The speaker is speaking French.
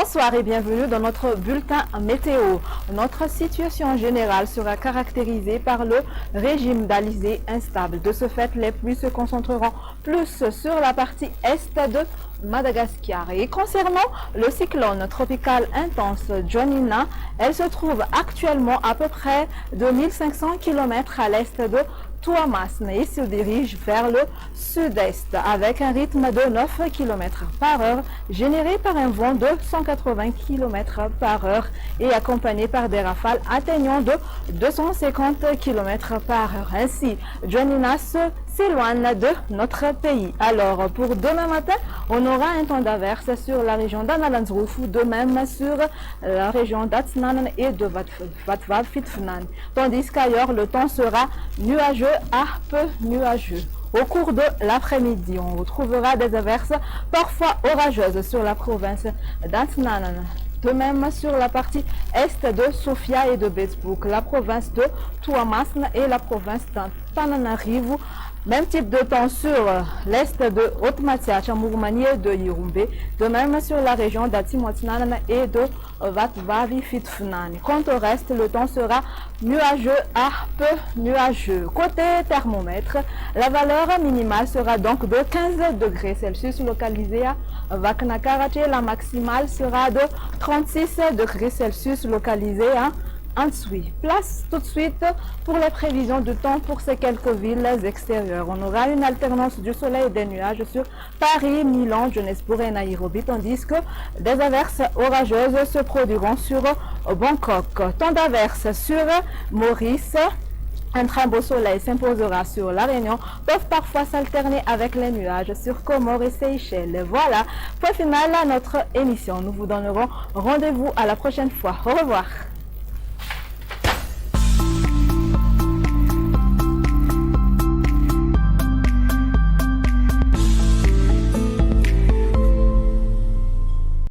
Bonsoir et bienvenue dans notre bulletin météo. Notre situation générale sera caractérisée par le régime d'alizé instable. De ce fait, les pluies se concentreront plus sur la partie est de Madagascar. Et concernant le cyclone tropical intense Jonina, elle se trouve actuellement à peu près de 1500 km à l'est de Tuamasne et se dirige vers le sud-est avec un rythme de 9 km par heure généré par un vent de 180 km par heure et accompagné par des rafales atteignant de 250 km par heure. Ainsi, Jonina s'éloigne de notre pays. Alors, pour demain matin, on aura un temps d'averse sur la région d'Analandsroof, de même sur la région d'Atsnan et de Vatva-Fitfnan. Tandis qu'ailleurs, le temps sera nuageux à peu nuageux. Au cours de l'après-midi, on retrouvera des averses parfois orageuses sur la province d'Atsnan. De même sur la partie est de Sofia et de Betsbouk, la province de Tuamasne et la province d'Antananarivo. Même type de temps sur l'est de Haute-Matia, Chamourmani et de Yirumbe. De même sur la région d'Atimotnan et de Vatvavi-Fitfnan. Quant au reste, le temps sera nuageux à peu nuageux. Côté thermomètre, la valeur minimale sera donc de 15 degrés Celsius localisée à Vaknakarache. La maximale sera de 36 degrés Celsius localisée à Ansui. Place tout de suite pour les prévisions du temps pour ces quelques villes extérieures. On aura une alternance du soleil et des nuages sur Paris, Milan, Johannesburg et Nairobi, tandis que des averses orageuses se produiront sur Bangkok. Temps d'averses sur Maurice. Un très beau soleil s'imposera sur la Réunion, peuvent parfois s'alterner avec les nuages sur Comores et Seychelles. Voilà, point final à notre émission. Nous vous donnerons rendez-vous à la prochaine fois. Au revoir.